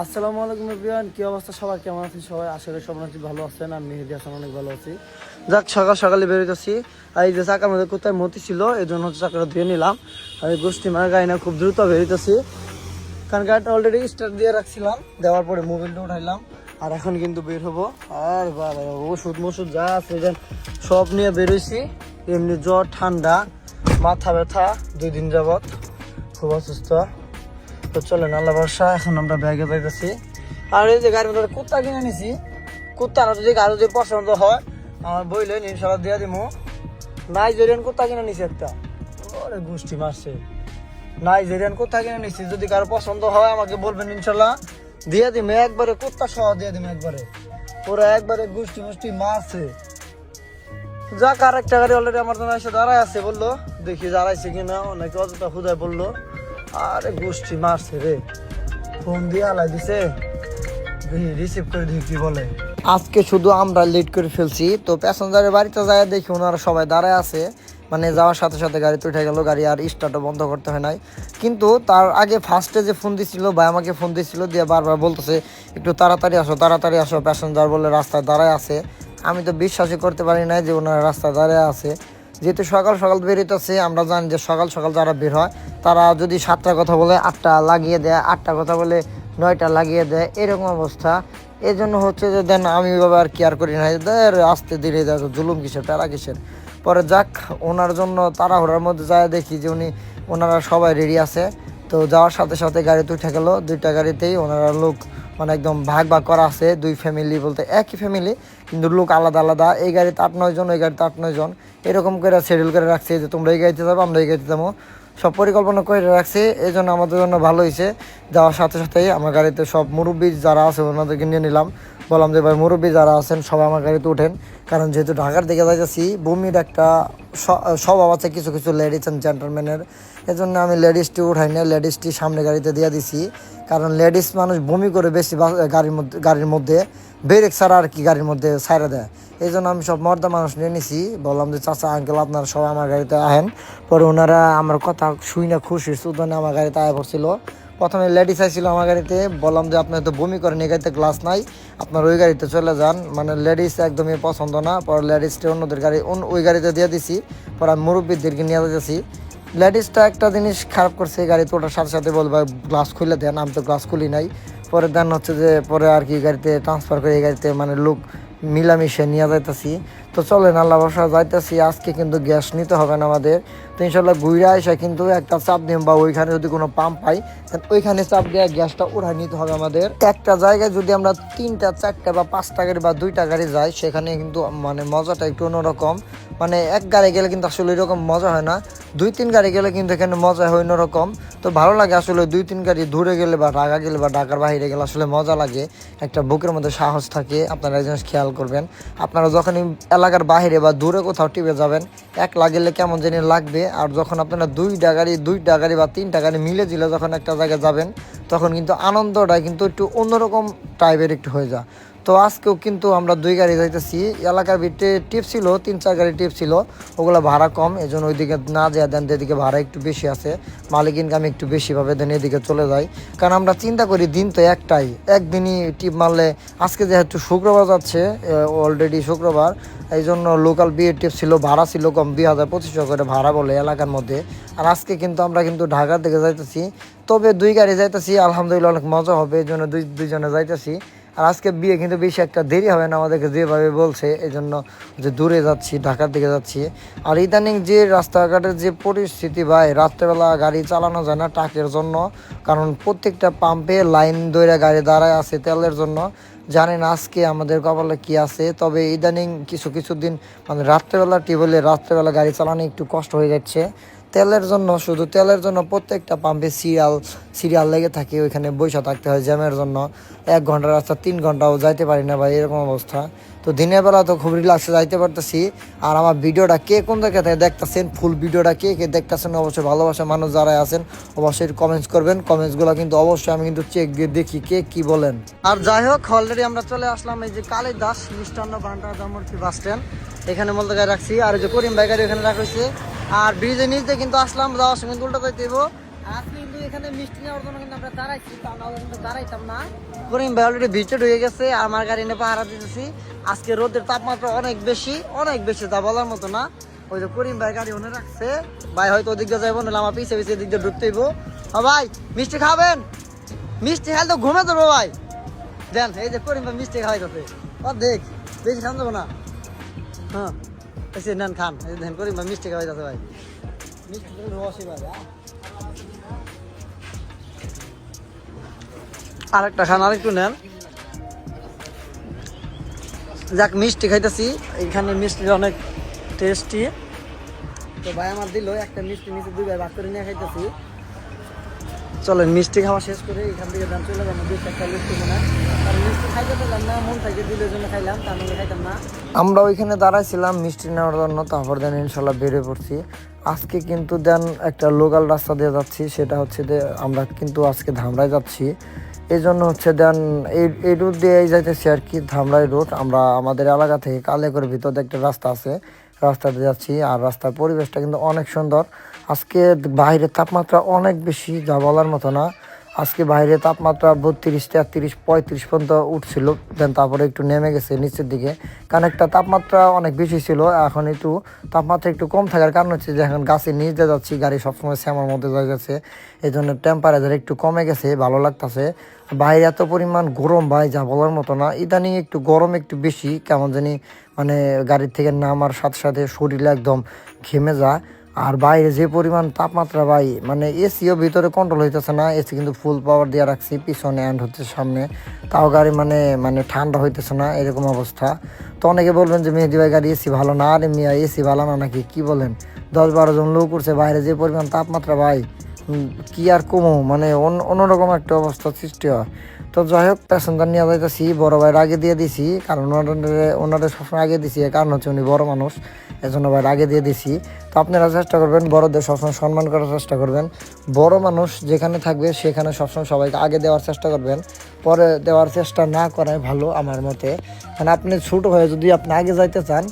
আসসালামু আলাইকুম এভরিওয়ান, কি অবস্থা সবার, কেমন আছেন সবাই? আশা করি সবাই ভালো আছেন। আমি মেহেদি হাসান অনেক ভালো আছি। যাক, সকাল সকালে বেরোতেছি। আর এই যে চাকার মধ্যে কোথায় মতি ছিল, এই জন্য হচ্ছে চাকাটা ধুয়ে নিলাম। আর এই গোষ্ঠী মার গাড়ি না খুব দ্রুত বেরোতেছি, কারণ গাড়িটা অলরেডি স্টার্ট দিয়ে রাখছিলাম, দেওয়ার পরে মোবাইলটা উঠাইলাম। আর এখন কিন্তু বের হবো। আর বাবা, ওষুধ মশুদ যা আছে সব নিয়ে বেরোইছি। এমনি জ্বর, ঠান্ডা, মাথা ব্যথা, 2 দিন যাবত খুব অসুস্থ। তো চলেন, আল্লাহ ভরসা। এখন আমরা ব্যাগে যাইতেছি। আর এই যে গাড়ির মধ্যে কুত্তা কিনে নিছি, কুত্তা যদি কারো যদি পছন্দ হয় আমার বইলেন, ইনশাল্লাহ দিয়ে দিব। নাইজেরিয়ান কুত্তা কিনে নিছি একটা, ওরে গোষ্ঠী মারছে। নাইজেরিয়ান কুত্তা কিনে নিছি, যদি কারো পছন্দ হয় আমাকে বলবেন, ইনশাল্লাহ দিয়ে দিব। একবারে কুত্তা সহ দিয়ে দিব একবারে, ওরা একবারে গোষ্ঠী মুষ্টি মারছে। যাক, আর একটা গাড়ি অলরেডি আমার জন্য এসে দাঁড়ায় আছে, বললো দেখি দাঁড়াইছে কিনা, নাকি অযথা খুদায় বললো। আরে গোষ্ঠী মারছে রে, ফোন দিয়ে আলাই দিছে, রিসিভ করে দেখি কি বলে। আজকে শুধু আমরা লেট করে ফেলছি, তো প্যাসেঞ্জারের বাড়িতে যায় দেখি ওনারা সবাই দাঁড়ায় আছে। মানে যাওয়ার সাথে সাথে গাড়িতে উঠে গেল, গাড়ি আর স্টার্টও বন্ধ করতে হয় নাই। কিন্তু তার আগে ফার্স্টে যে ফোন দিছিল, ভাই আমাকে ফোন দিছিল, দিয়ে বারবার বলতেছে একটু তাড়াতাড়ি আসো, তাড়াতাড়ি আসো, প্যাসেঞ্জার বলে রাস্তায় দাঁড়ায় আছে। আমি তো বিশ্বাসই করতে পারি না যে ওনারা রাস্তায় দাঁড়ায় আছে। যেহেতু সকাল সকাল বেরোতেছে, আমরা জানি যে সকাল সকাল যারা বের হয় তারা যদি 7টার কথা বলে 8টা লাগিয়ে দেয়, 8টা কথা বলে 9টা লাগিয়ে দেয়, এরকম অবস্থা। এই জন্য হচ্ছে যে দেন আমি বাবা আর কেয়ার করি না, আস্তে ধীরে যায়, জুলুম কিসের, প্যারা কিসের। পরে যাক, ওনার জন্য তাড়াহুড়ার মধ্যে যায় দেখি যে ওনারা সবাই রেডি আছে। তো যাওয়ার সাথে সাথে গাড়িতে উঠে গেল, 2টা গাড়িতেই ওনারা লোক মানে একদম ভাগ ভাগ করা আছে। 2 ফ্যামিলি বলতে একই ফ্যামিলি, কিন্তু লোক আলাদা আলাদা। এই গাড়িতে 8-9 জন, ওই গাড়িতে 8-9 জন, এরকম করে শিডিউল করে রাখছে যে তোমরা এই গাড়িতে যাবো, আমরা এই গাড়িতে যাবো, সব পরিকল্পনা করে রাখছে। এই জন্য আমাদের জন্য ভালো হয়েছে। যাওয়ার সাথে সাথেই আমার গাড়িতে সব মুরব্বী যারা আছে ওনাদেরকে নিয়ে নিলাম, বললাম যে ভাই মুরব্বী যারা আছেন সবাই আমার গাড়িতে ওঠেন, কারণ যেহেতু ঢাকার দিকে যাইতেছি, বমির একটা স্বভাব আছে কিছু কিছু লেডিস অ্যান্ড জেন্টলম্যানের। এজন্য আমি লেডিসটি উঠাই না, লেডিসটি সামনে গাড়িতে দিয়ে দিছি, কারণ লেডিস মানুষ বমি করে বেশি গাড়ির মধ্যে ব্রেক ছাড়া আর কি গাড়ির মধ্যে ছাইড়া দেয়। এই জন্য আমি সব মর্দা মানুষ নিয়ে নিছি, বললাম যে চাচা আঙ্কেল আপনারা সবাই আমার গাড়িতে আহেন। পরে ওনারা আমার কথা শুই না খুশির সুদানে আমার গাড়িতে আয়া পড়ছিল। প্রথমে লেডিস আইছিল আমার গাড়িতে, বললাম যে আপনার তো বমি করেন, এই গাড়িতে গ্লাস নাই, আপনার ওই গাড়িতে চলে যান। মানে লেডিস একদমই পছন্দ না। পরে লেডিসটা অন্যদের গাড়ি ওই গাড়িতে দিয়ে দিছি। পরে আমি মুরব্বীদেরকে নিয়ে যেতেছি। লেডিসটা একটা জিনিস খারাপ করছে, এই গাড়িতে ওটার সাথে সাথে বলবো গ্লাস খুলে দেন, আমি তো গ্লাস খুলি নাই। পরে দেন হচ্ছে যে পরে আর কি গাড়িতে ট্রান্সফার করে এই গাড়িতে মানে লোক মিলামিশে নিয়ে যাইতেছি। তো চলেন, আল্লাহ বর্ষা যাইতেছি। আজকে কিন্তু গ্যাস নিতে হবে না আমাদের। তো ইনশাল্লাহ ঘুরে আসা কিন্তু একটা চাপ দিন, বা ওইখানে যদি কোনো পাম্প পাই ওইখানে চাপ দিয়ে গ্যাসটা উঠাই নিতে হবে আমাদের। একটা জায়গায় যদি আমরা 3টা 4টা বা 5টা গাড়ি বা 2টা গাড়ি যাই, সেখানে কিন্তু মানে মজাটা একটু অন্যরকম। মানে এক গাড়ি গেলে কিন্তু আসলে এরকম মজা হয় না, 2-3 গাড়ি গেলে কিন্তু এখানে মজা হয় অন্যরকম। তো ভালো লাগে আসলে 2-3 গাড়ি দূরে গেলে বা ঢাকা গেলে বা ঢাকার বাইরে গেলে আসলে মজা লাগে, একটা বুকের মধ্যে সাহস থাকে। আপনারা এই জিনিস খেয়াল করবেন, আপনারা যখনই এলাকার বাইরে বা দূরে কোথাও টিপে যাবেন, একলা গেলে কেমন জানি লাগবে। আর যখন আপনারা 2টা গাড়ি বা 3টা গাড়ি মিলে দিলে যখন একটা জায়গায় যাবেন, তখন কিন্তু আনন্দটা কিন্তু একটু অন্যরকম টাইপের একটু হয়ে যায়। তো আজকেও কিন্তু আমরা 2 গাড়ি যাইতেছি। এলাকার ভিতরে টিপ ছিল 3-4 গাড়ি টিপ ছিল, ওগুলো ভাড়া কম, এই জন্য ওইদিকে না যায় দেন, এদিকে ভাড়া একটু বেশি আছে, মালিক ইনকাম একটু বেশি পাবে, দেন এদিকে চলে যায়। কারণ আমরা চিন্তা করি দিন তো একটাই, একদিনই টিপ মারলে, আজকে যেহেতু শুক্রবার যাচ্ছে, অলরেডি শুক্রবার, এই জন্য লোকাল বিয়ের টিপ ছিল, ভাড়া ছিল কম, 2,000-2500 করে ভাড়া বলে এলাকার মধ্যে। আর আজকে কিন্তু আমরা কিন্তু ঢাকার দিকে যাইতেছি, তবে 2 গাড়ি যাইতেছি, আলহামদুলিল্লাহ অনেক মজা হবে, এই জন্য দুইজনে যাইতেছি। আর আজকে বিয়ে কিন্তু বেশি একটা দেরি হবে না আমাদেরকে যেভাবে বলছে, এই জন্য যে দূরে যাচ্ছি, ঢাকার দিকে যাচ্ছি। আর ইদানিং যে রাস্তাঘাটের যে পরিস্থিতি ভাই, রাত্রেবেলা গাড়ি চালানো যায় না ট্রাকের জন্য, কারণ প্রত্যেকটা পাম্পে লাইন ধরে গাড়ি দাঁড়ায় আছে তেলের জন্য। জানেন আজকে আমাদের কপালে কি আছে। তবে ইদানিং কিছু দিন মানে রাত্রেবেলা টিউবওয়েলে রাত্রেবেলা গাড়ি চালানো একটু কষ্ট হয়ে যাচ্ছে তেলের জন্য, শুধু তেলের জন্য প্রত্যেকটা পাম্পে সিরিয়াল লেগে থাকে, ওইখানে বসে থাকতে হয় জ্যামের জন্য। 1 ঘন্টার রাস্তা 3 ঘন্টাও যাইতে পারি না ভাই, এরকম অবস্থা। তো দিনের বেলা তো খুব রিল্যাক্সে যাইতে পারতেছি। আর আমার ভিডিওটা কে কোন জায়গা থেকে দেখতেছেন, ফুল ভিডিওটা কে কে দেখতেছেন, অবশ্যই ভালোবাসা মানুষ যারা আছেন অবশ্যই কমেন্টস করবেন। কমেন্টসগুলো কিন্তু অবশ্যই আমি কিন্তু চেক দিয়ে দেখি কে কি বলেন। আর যাই হোক, অলরেডি আমরা চলে আসলাম এই যে কালিদাস মিষ্টান্ন ভান্ডার জামুরকি বাস স্ট্যান্ড, এখানে বলতে গাড়ি রাখছি। আর এই যে করিম ভাই গাড়ি এখানে রাখা হয়েছে। আর ব্রিজের নিচে কিন্তু আসলাম, যাওয়ার সময় উল্টা যাইতে হইব। আজকে কিন্তু এখানে মিষ্টি নেওয়ার জন্য কিন্তু আমরা দাঁড়াইছি, তা নাহলে কিন্তু দাঁড়াইতাম না। করিম ভাই অলরেডি ভিতরে হয়ে গেছে, আমার গাড়ি নিয়ে পাহারা দিতেছি। আজকে রোদের তাপমাত্রা অনেক বেশি তা বলার মতো না। ওই যে করিম ভাই গাড়ি ওনে রাখছে, ভাই হয়তো ওদিক দিয়ে যাবো, নাহলে আমার পিছিয়ে পিছিয়ে এদিক দিয়ে ঢুকতে হইব। ভাই মিষ্টি খাবেন? মিষ্টি খাইলে তো ঘুমে ধরবো ভাই। দেন এই যে করিম ভাই মিষ্টি খাওয়াইতেছে, দেখ বেশি খান যাবো না। হ্যাঁ এসে নেন খান, এই দেন করিম ভাই মিষ্টি খাওয়াইতেছে ভাই, মিষ্টি রসই ভাই। আরেকটা খান, আরেকটু নেন। যাক মিষ্টি খাইতেছি, এইখানে মিষ্টি অনেক টেস্টি। তো ভাই আমার দিল একটা মিষ্টি, নিচে 2 ভাই ভাগ করে নিয়ে খাইতেছি। চলেন মিষ্টি খাওয়া শেষ করে এখান থেকে দাম চলে যাবো 2-4টা লুচি মনে। আর মিষ্টি খাইতে পেলাম না, মন থেকে দিলের জন্য খাইলাম, তার মানে খাইতাম না। আমরা ওইখানে দাঁড়াইছিলাম মিষ্টি নেওয়ার জন্য, তারপর দেন ইনশাল্লাহ বেরিয়ে পড়ছি। আজকে কিন্তু দেন একটা লোকাল রাস্তা দিয়ে যাচ্ছি, সেটা হচ্ছে যে আমরা কিন্তু আজকে ধামরাই যাচ্ছি। এই জন্য হচ্ছে দেন এই রুট দিয়ে যাইতেছি আর কি, ধামরাই রুট। আমরা আমাদের এলাকা থেকে কালেকর ভিতরে একটা রাস্তা আছে, রাস্তা দিয়ে যাচ্ছি। আর রাস্তার পরিবেশটা কিন্তু অনেক সুন্দর। আজকে বাইরের তাপমাত্রা অনেক বেশি, যা বলার মতো না। আজকে বাইরে তাপমাত্রা 32, 33, 35 পর্যন্ত উঠছিল, দেন তারপরে একটু নেমে গেছে নিচের দিকে, কারণ একটা তাপমাত্রা অনেক বেশি ছিল। এখন একটু তাপমাত্রা একটু কম থাকার কারণ হচ্ছে যে এখন গাছের নিচ দিয়ে যাচ্ছি, গাড়ি সবসময় শ্যামার মধ্যে হয়ে গেছে, এই জন্য টেম্পারেচার একটু কমে গেছে, ভালো লাগতেছে। বাইরে এত পরিমাণ গরম ভাই, যা বলার মতো না। ইদানিং একটু গরম একটু বেশি, কেমন জানি মানে গাড়ির থেকে নামার সাথে সাথে শরীরে একদম ঘেমে যায়। আর বাইরে যে পরিমাণ তাপমাত্রা ভাই, মানে এসিও ভিতরে কন্ট্রোল হইতেছে না। এসি কিন্তু ফুল পাওয়ার দিয়ে রাখছি পিছনে অ্যান্ড হচ্ছে সামনে, তাও গাড়ি মানে ঠান্ডা হইতেছে না, এরকম অবস্থা। তো অনেকে বলবেন যে মেহেদি ভাই গাড়ি এসি ভালো না, আরে মিয়া এসি ভালো না নাকি, কি বলেন? 10-12 জন লোক উঠছে, বাইরে যে পরিমাণ তাপমাত্রা ভাই, কি আর কমো, মানে অন্যরকম একটা অবস্থা সৃষ্টি হয়। তো যাই হোক, প্যাসেঞ্জার নিয়ে যাইতেছি, বড় ভাইয়ের আগে দিয়ে দিছি, কারণ ওনাদের সবসময় আগে দিছি, কারণ হচ্ছে উনি বড় মানুষ, এজন্য ভাইয়ের আগে দিয়ে দিছি। তো আপনারা চেষ্টা করবেন বড়দের সবসময় সম্মান করার চেষ্টা করবেন। বড় মানুষ যেখানে থাকবে সেখানে সবসময় সবাইকে আগে দেওয়ার চেষ্টা করবেন, পরে দেওয়ার চেষ্টা না করাই ভালো আমার মতে। কারণ আপনি ছোটো হয়ে যদি আপনি আগে যাইতে চান,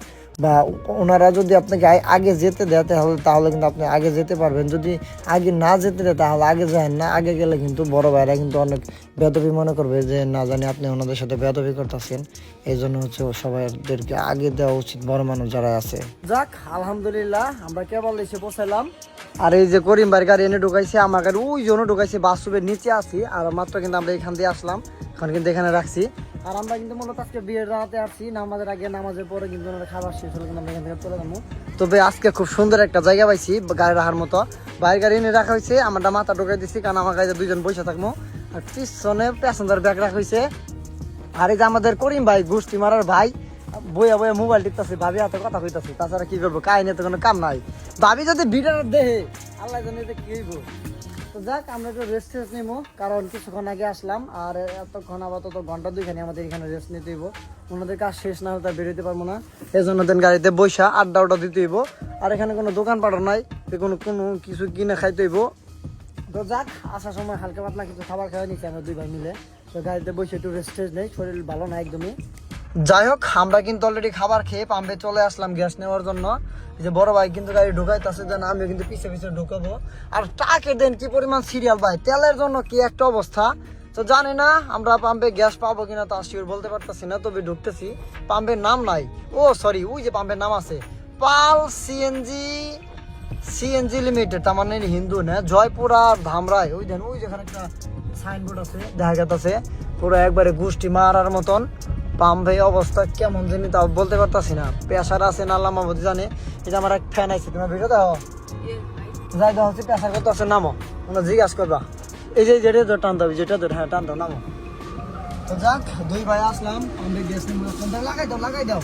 বা ওনারা যদি আপনাকে আগে যেতে দেয় তাহলে কিন্তু আপনি আগে যেতে পারবেন। যদি আগে না যেতে দেয় তাহলে আগে যায় না, আগে গেলে কিন্তু বড় ভাইরা কিন্তু অনেক বেয়াদবি মনে করবে, যে না জানি আপনি ওনাদের সাথে বেয়াদবি করতেছেন। এই জন্য হচ্ছে সবাইদেরকে আগে দেওয়া উচিত, বড় মানুষ যারা আছে। যাক আলহামদুলিল্লাহ, আমরা কেবল এসে পৌঁছালাম। আর এই যে করিম ভাইয়ের গাড়ি এনে ঢুকাইছে, আমার গাড়ি ওই জন্য ঢুকাইছে, বাসুবের নিচে আছি। আর মাত্র কিন্তু আমরা এখান দিয়ে আসলাম, এখন কিন্তু এখানে রাখছি। আর আমরা কিন্তু মূলত আজকে বিয়ের রাতে আসছি, নামাজের আগে নামাজের পরে কিন্তু ওনারা খাবার শেষ হলো, কিন্তু আমরা এখান থেকে চলে যাবো। তবে আজকে খুব সুন্দর একটা জায়গা পাইছি গাড়ি রাখার মতো, বাইরের গাড়ি এনে রাখা হয়েছে, আমরা মাথা ঢুকাই দিচ্ছি, কারণ আমার গাড়িতে 2 জন বসে থাকবো। আর পিছনে প্যাসেঞ্জার ব্যাগ রাখা হয়েছে। আর এই যে আমাদের করিম ভাই, গোষ্ঠী মারার ভাই, বইয়া বইয়া মোবাইল টিপতেছে, ভাবি হাতে কথা কইতাছে, তাছাড়া কি করবো, কাহিনী তো কোনো কাম নাই। ভাবি যদি ভিডিও দেহে আল্লাহ জানে কি হইব। তো যাক, আমরা একটু রেস্ট নেবো, কারণ কিছুক্ষণ আগে আসলাম, আর এতক্ষণ আপাতত ঘন্টা 2খানি আমাদের এখানে রেস্ট নিতে হইব। ওনাদের কাজ শেষ না হলে তার বেরোতে পারবো না, এই জন্য দেন গাড়িতে বৈশা আড্ডা দিতে হইব। আর এখানে কোনো দোকান পাঠার নাই, কোনো কিছু কিনে খাইতে হইব। তো যাক, আসার সময় হালকা পাতলা কিছু খাবার খাওয়া নিচ্ছি আমরা 2 ভাই মিলে। তো গাড়িতে বসে একটু রেস্ট নেই, শরীর ভালো না একদমই। যাই হোক, আমরা কিন্তু অলরেডি খাবার খেয়ে পাম্পে চলে আসলাম গ্যাস নেওয়ার জন্য। যে বড় ভাই কিন্তু গাড়ি ঢুকাইতেছে, দেন আমি কিন্তু পিছে পিছে ঢুকাবো। আর টাকে দেন কি পরিমাণ সিরিয়াল ভাই, তেলের জন্য কি একটা অবস্থা। তো জানি না আমরা পাম্পে গ্যাস পাবো কিনা, তা শিওর বলতে পারতেছি না, তবে ঢুকতেছি। পাম্পের নাম নাই, ও সরি, ওই যে পাম্পের নাম আছে পাল সিএনজি লিমিটেড, তার মানে হিন্দু না, জয়পুর আর ধামরাই। ওই দেন ওই যেখানে একটা সাইনবোর্ড আছে, দেখা যাচ্ছে পুরো একবারে গোষ্ঠী মারার মতন পাম্পে অবস্থা কেমন জানি, তাও বলতে পারতাছি না। প্রেশার আছে না আল্লাহ মাহবুদ জানে। এটা আমার এক ফ্যান আছে, তোমার ভিডিও দেখো, যাই দেওয়া হচ্ছে প্রেশার কত আছে, নামো, তোমরা জিজ্ঞাসা করবা। এই যে যেটা ধর টানতে হবে, যেটা ধর, হ্যাঁ টানতে নামো। তো যাক, 2 ভাই আসলাম, পাম্পে গ্যাস নিয়ে লাগাই দাও।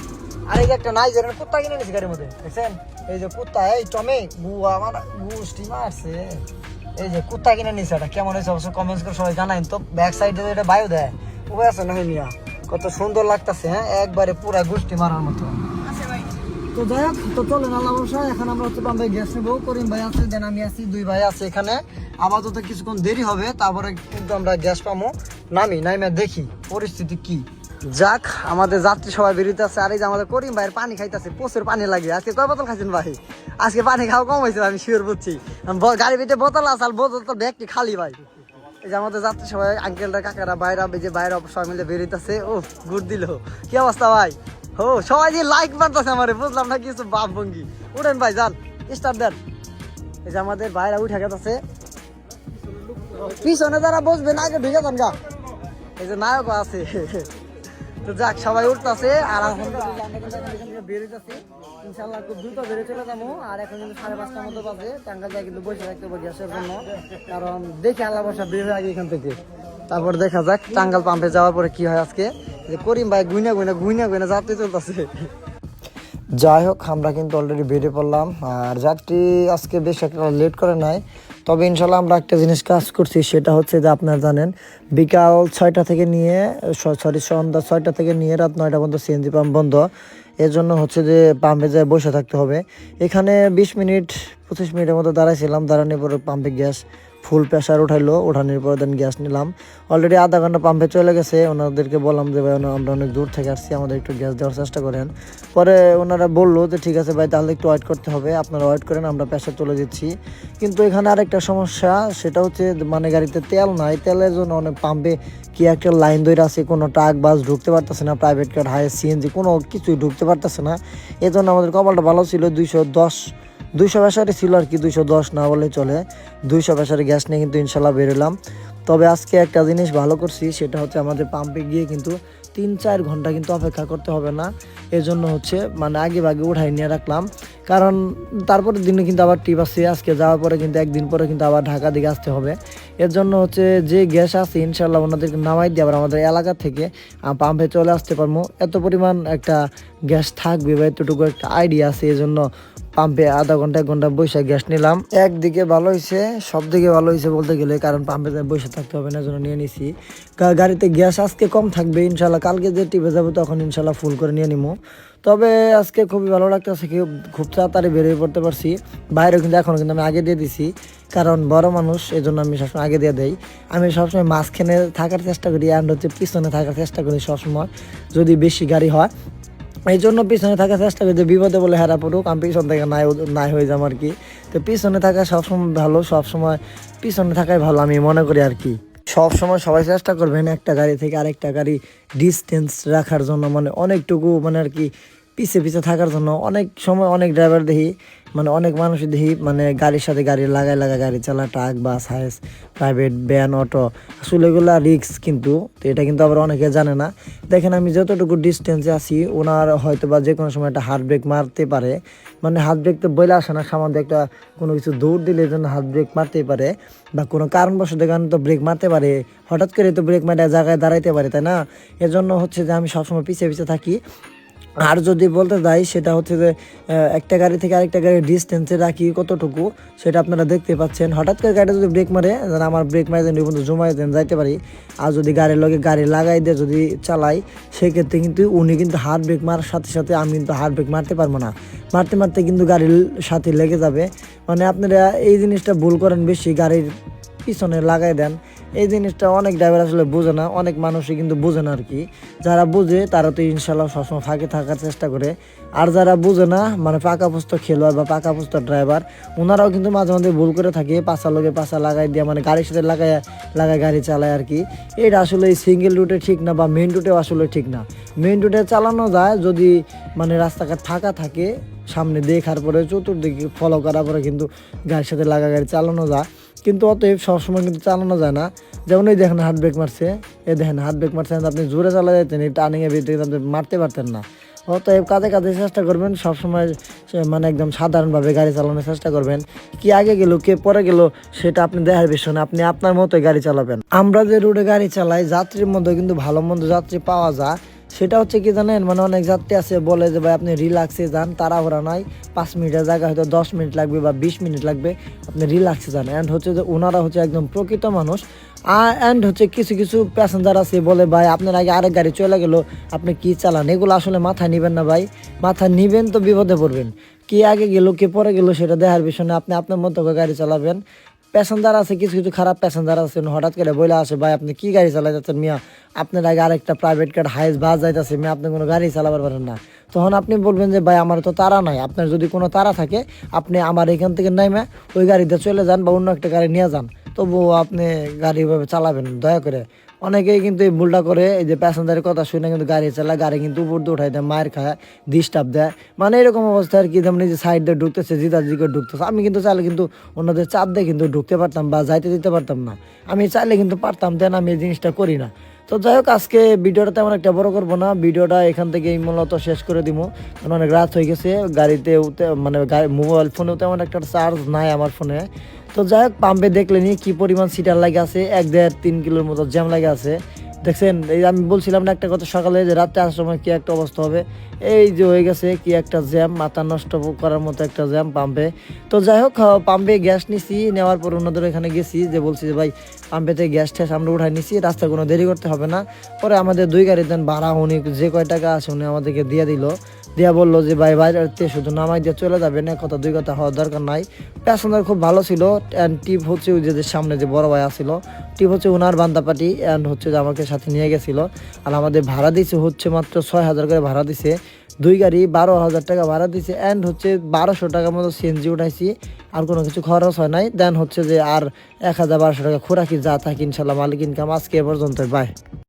আর এই যে একটা নাইজেরিয়ান কুত্তা কিনে নিয়েছি গাড়ির মধ্যে, দেখছেন? এই যে কুত্তা, এই টমে গুয়া আমার গোষ্ঠী মারছে। এই যে কুত্তা কিনে নিয়েছে, এটা কেমন হয়েছে অবশ্যই কমেন্টস করে সবাই জানাইন তো। ব্যাক সাইডে এটা বায়ু দেয়, উপায় আছে না মিয়া, কত সুন্দর লাগতেছে, হ্যাঁ একবারে পুরা গোষ্ঠী মারার মতো। তো যাই হোক, তো চলেন আল্লাহ বর্ষা, এখন আমরা হচ্ছে পাম্পে গ্যাস নেবো। করিম ভাই আছে, দেন আমি আছি, 2 ভাই আছে এখানে। আপাতত কিছুক্ষণ দেরি হবে, তারপরে কিন্তু আমরা গ্যাস পাবো। নাইমে দেখি পরিস্থিতি কি। যাক, আমাদের যাত্রী সবাই বেরোতে আছে। আর এই যে আমাদের করিম ভাইয়ের পানি খাইতেছে, প্রচুর পানি লাগে। আজকে কয় বোতল খাইছেন ভাই? আজকে পানি খাওয়া কম হয়েছে আমি শিওর বুঝছি। গাড়ির ভিতরে বোতল আছে আর বোতল তো ব্যাগটি খালি ভাই। এই যে আমাদের যাত্রী সবাই আঙ্কেলরা কাকারা বাইরা যে বাইরে সবাই মিলে বেরিয়েছে। ও গুড় দিল, কি অবস্থা ভাই? ও সবাই যে লাইক মারতেছে আমারে, বুঝলাম না কিছু বাপ ভঙ্গি। উঠেন ভাই যান, স্টার্ট দেন। এই যে আমাদের বাইরা উঠে গেছে, পিছনে যারা বসবেন আগে ঢুকে যান গা। এই যে নায়ক আছে। তো যাক সবাই উঠতেছে আর আলহামদুলিল্লাহ আমরা কিন্তু এখান থেকে বেরোতেছি ইনশাল্লাহ, খুব দ্রুত বেরিয়ে চলে যাবো। আর এখন কিন্তু 5:30টার মতো বাজে, টাঙ্গা যায় কিন্তু বসে থাকতে হবে গ্যাসের জন্য, কারণ দেখে আল্লাহ বসা বের হয়ে আগে এখান থেকে। তারপর দেখা যাক টাঙ্গাল পাম্পে যাওয়ার পরে কি হয় আজকে। করিম ভাই গুইনা গুইনা যাত্রী চলতেছে। যাই হোক আমরা কিন্তু অলরেডি বেরিয়ে পড়লাম, আর যাত্রী আজকে বেশ একটা লেট করে নাই। তবে ইনশাল্লাহ আমরা একটা জিনিস কাজ করছি, সেটা হচ্ছে যে আপনারা জানেন বিকাল 6টা থেকে নিয়ে সন্ধ্যা 6টা থেকে নিয়ে রাত 9টা পর্যন্ত সিএনজি পাম্প বন্ধ। এর জন্য হচ্ছে যে পাম্পে যায় বসে থাকতে হবে। এখানে 20 মিনিট 25 মিনিটের মতো দাঁড়াইছিলাম, দাঁড়ানোর পরে পাম্পে গ্যাস ফুল প্রেশার উঠাইলো, ওঠানোর পরে দেন গ্যাস নিলাম। অলরেডি আধা ঘন্টা পাম্পে চলে গেছে। ওনাদেরকে বললাম যে ভাই আমরা অনেক দূর থেকে আসছি, আমাদের একটু গ্যাস দেওয়ার চেষ্টা করেন। পরে ওনারা বললো যে ঠিক আছে ভাই তাহলে একটু ওয়েট করতে হবে, আপনারা ওয়েট করেন, আমরা প্রেশার তুলে দিচ্ছি। কিন্তু এখানে আরেকটা সমস্যা, সেটা হচ্ছে মানে গাড়িতে তেল নাই, তেলের জন্য অনেক পাম্পে কি একটা লাইন ধরে আছে, কোনো ট্রাক বাস ঢুকতে পারতেছে না, প্রাইভেট কার হাই সিএনজি কোনো কিছুই ঢুকতে পারতেছে না। এই জন্য আমাদের কপালটা ভালো ছিল, 200 প্রেশারে ছিল আর কি, 210 না বলে চলে। 200 প্রেশারে গ্যাস নিয়ে কিন্তু ইনশাল্লাহ বেরোলাম। তবে আজকে একটা জিনিস ভালো করছি, সেটা হচ্ছে আমাদের পাম্পে গিয়ে কিন্তু 3-4 ঘন্টা কিন্তু অপেক্ষা করতে হবে না। এজন্য হচ্ছে মানে আগে ভাগে উঠাই নিয়ে রাখলাম, কারণ তারপরের দিনে কিন্তু আবার ট্রিপ আছে। আজকে যাওয়ার পরে কিন্তু একদিন পরে কিন্তু আবার ঢাকা দিকে আসতে হবে। এর জন্য হচ্ছে যে গ্যাস আছে ইনশাল্লাহ ওনাদেরকে নামাই দিয়ে আবার আমাদের এলাকা থেকে পাম্পে চলে আসতে পারবো। এত পরিমাণ একটা গ্যাস থাকবে বা এতটুকু একটা আইডিয়া আছে, এই জন্য পাম্পে আধা ঘন্টা 1 ঘন্টা বসে গ্যাস নিলাম। একদিকে ভালো হয়েছে, সব দিকে ভালো হয়েছে বলতে গেলে, কারণ পাম্পে বসে থাকতে হবে না, জন্য নিয়ে নিছি। গাড়িতে গ্যাস আজকে কম থাকবে ইনশাল্লাহ, কালকে যে টিপে যাবো তখন ইনশাল্লাহ ফুল করে নিয়ে নিবো। তবে আজকে খুবই ভালো লাগতেছে, খুব তাড়াতাড়ি বেরিয়ে পড়তে পারছি। বাইরেও কিন্তু এখনও কিন্তু আমি আগে দিয়ে দিছি, কারণ বড় মানুষ এই জন্য আমি সবসময় আগে দিয়ে দেই। আমি সবসময় মাঝখানে থাকার চেষ্টা করি, আর হচ্ছে পিছনে থাকার চেষ্টা করি সবসময় যদি বেশি গাড়ি হয়। এই জন্য পিছনে থাকার চেষ্টা করি, যে বিপদে বলে হেরা পড়ুক আমি পিছন থেকে নাই হয়ে যাম আর কি। তো পিছনে থাকা সবসময় ভালো, সবসময় পিছনে থাকাই ভালো আমি মনে করি আর কি। সবসময় সবাই চেষ্টা করবেন একটা গাড়ি থেকে আরেকটা গাড়ি ডিস্টেন্স রাখার জন্য, মানে অনেকটুকু মানে আর কি পিছে থাকার জন্য। অনেক সময় অনেক ড্রাইভার দেখি, মানে অনেক মানুষ দেখি মানে গাড়ির সাথে গাড়ি লাগায় গাড়ি চালা, truck bus Hiace private van auto, আসলে এগুলো রিস্ক কিন্তু। তো এটা কিন্তু আবার অনেকে জানে না। দেখেন আমি যতটুকু ডিস্টেন্সে আছি, ওনার হয়তো বা যে কোনো সময় একটা হার্ট ব্রেক মারতে পারে, মানে হাত ব্রেক তো বলে আসে না, সামান্য একটা কোনো কিছু দৌড় দিলে জন্য হাত ব্রেক মারতেই পারে, বা কোনো কারণবশত কারণে তো ব্রেক মারতে পারে, হঠাৎ করে তো ব্রেক মারে জায়গায় দাঁড়াইতে পারে, তাই না? এজন্য হচ্ছে যে আমি সবসময় পিছিয়ে থাকি। আর যদি বলতে যাই সেটা হচ্ছে যে একটা গাড়ি থেকে আরেকটা গাড়ি ডিস্টেন্সে রাখি কতটুকু, সেটা আপনারা দেখতে পাচ্ছেন। হঠাৎ করে গাড়িটা যদি ব্রেক মারে, আমার ব্রেক মারে দেন বন্ধু জমাই দেন যাইতে পারি। আর যদি গাড়ির লগে গাড়ি লাগাই দিয়ে যদি চালাই, সেক্ষেত্রে কিন্তু উনি কিন্তু হার্ড ব্রেক মারার সাথে সাথে আমি কিন্তু হার্ড ব্রেক মারতে পারবো না, মারতে কিন্তু গাড়ির সাথে লেগে যাবে। মানে আপনারা এই জিনিসটা ভুল করেন বেশি, গাড়ির পিছনে লাগাই দেন। এই জিনিসটা অনেক ড্রাইভার আসলে বোঝে না, অনেক মানুষই কিন্তু বোঝে না আর কি। যারা বোঝে তারা তো ইনশাল্লাহ সবসময় ফাঁকে থাকার চেষ্টা করে। আর যারা বোঝে না, মানে পাকাপোস্ত খেলোয়াড় বা পাকাপোস্ত ড্রাইভার, ওনারাও কিন্তু মাঝে মাঝে ভুল করে থাকে, পাশা লগে পাশা লাগাই দিয়ে মানে গাড়ির সাথে লাগায় গাড়ি চালায় আর কি। এটা আসলে সিঙ্গেল রুটে ঠিক না, বা মেন রুটেও আসলে ঠিক না। মেন রুটে চালানো যায় যদি মানে রাস্তাঘাট ফাঁকা থাকে, সামনে দেখার পরে চতুর্দিকে ফলো করার পরে কিন্তু গাড়ির সাথে গাড়ি চালানো যায়। কিন্তু অতএব সবসময় কিন্তু চালানো যায় না। যেমন এই দেখেন হাত ব্রেক মারছে, দেখেন হাত ব্রেক মারছে, আপনি জোরে চালা যেতেন, এই টার্নিংয়ের ভিতরে আপনি মারতে পারতেন না। অতএব কাঁধে চেষ্টা করবেন সবসময়, মানে একদম সাধারণভাবে গাড়ি চালানোর চেষ্টা করবেন। কি আগে গেল কে পরে গেল সেটা আপনি দেখার বিষয় না, আপনি আপনার মতোই গাড়ি চালাবেন। আমরা যে রুটে গাড়ি চালাই যাত্রীর মধ্যে কিন্তু ভালো মন্দ যাত্রী পাওয়া যায়। সেটা হচ্ছে কি জানেন, মানে অনেক যাত্রী আছে বলে যে ভাই আপনি রিল্যাক্সে যান, তাড়াহুড়া নাই, 5 মিনিটের জায়গায় হয়তো 10 মিনিট লাগবে বা 20 মিনিট লাগবে, আপনি রিল্যাক্সে যান। অ্যান্ড হচ্ছে যে ওনারা হচ্ছে একদম প্রকৃত মানুষ। অ্যান্ড হচ্ছে কিছু প্যাসেঞ্জার আছে বলে ভাই আপনার আগে আরেক গাড়ি চলে গেল, আপনি কি চালান, এগুলো আসলে মাথায় নেবেন না ভাই। মাথায় নিবেন তো বিপদে পড়বেন। কি আগে গেল কে পরে গেল সেটা দেখার বিষয় না, আপনি আপনার মতো করে গাড়ি চালাবেন। প্যাসেঞ্জার আছে, কিছু কিছু খারাপ প্যাসেঞ্জার আছে, হঠাৎ করে বলে আসে ভাই আপনি কি গাড়ি চালাই যাচ্ছেন মিয়া, আপনার আগে আরেকটা প্রাইভেট কার হাইস বাস যাইতেছে মিয়া, আপনি কোনো গাড়ি চালাবার পারেন না। তখন আপনি বলবেন যে ভাই আমার তো তাড়া নাই, আপনার যদি কোনো তাড়া থাকে আপনি আমার এখান থেকে নাইমে ওই গাড়িতে চলে যান বা অন্য একটা গাড়ি নিয়ে যান, তবুও আপনি গাড়ি এভাবে চালাবেন দয়া করে। অনেকেই কিন্তু এই ভুলটা করে, এই যে প্যাসেঞ্জারের কথা শুনে কিন্তু গাড়ি চালায়, গাড়ি কিন্তু উপর দিয়ে উঠাই দেয়, মায়ের খায়, ডিস্টার্ব দেয়, মানে এরকম অবস্থা আর কি। যেমন এই যে সাইড দিয়ে ঢুকতেছে, জিদাজিকে ঢুকতেছে, আমি কিন্তু চাইলে কিন্তু অন্যদের চাপ দিয়ে কিন্তু ঢুকতে পারতাম বা যাইতে দিতে পারতাম না, আমি চাইলে কিন্তু পারতাম, দেন আমি এই জিনিসটা করি না। তো যাই হোক, আজকে ভিডিওটা তেমন একটা বড় করবো না, ভিডিওটা এখান থেকেই মূলত শেষ করে দিব, কারণ অনেক রাত হয়ে গেছে, গাড়িতেও মানে মোবাইল ফোনেও তেমন একটা চার্জ নাই আমার ফোনে। তো যাই হোক, পাম্পে দেখলেনি কি পরিমাণ সিটার লাগে আছে, 1-1.5-3 কিলোর মতো জ্যাম লাগে আছে, দেখছেন। এই আমি বলছিলাম না একটা কথা সকালে, যে রাত্রে আসার সময় কি একটা অবস্থা হবে, এই যে হয়ে গেছে কি একটা জ্যাম, মাথা নষ্ট করার মতো একটা জ্যাম পাম্পে। তো যাই হোক, পাম্পে গ্যাস নিছি, নেওয়ার পর অন্যদের এখানে গেছি, যে বলছি যে ভাই পাম্পেতে গ্যাস ট্যাস আমরা উঠাই নিছি, রাস্তায় কোনো দেরি করতে হবে না। পরে আমাদের 2 গাড়ি দেন ভাড়া, উনি যে কয় টাকা আছে উনি আমাদেরকে দিয়ে দিল, দিয়া বললো যে ভাই বাইরে শুধু নামাই দিয়ে চলে যাবেন, কথা 2 কথা হওয়ার দরকার নাই। প্যাসেঞ্জার খুব ভালো ছিল, অ্যান্ড টিপ হচ্ছে ওই যে সামনে যে বড় ভাই আসছিল, টিপ হচ্ছে ওনার বান্দাপাটি, অ্যান্ড হচ্ছে যে আমাকে সাথে নিয়ে গেছিল। আর আমাদের ভাড়া দিছে হচ্ছে মাত্র 6,000 করে ভাড়া দিছে, 2 গাড়ি 12,000 টাকা ভাড়া দিছে, অ্যান্ড হচ্ছে 1200 টাকার মতো সিএনজি উঠাইছি, আর কোনো কিছু খরচ হয় নাই। দেন হচ্ছে যে আর 1,000-1200 টাকা খোরাকি যা থাকে ইনশাল্লাহ মালিক ইনকাম। আজকে এ পর্যন্ত, বাই।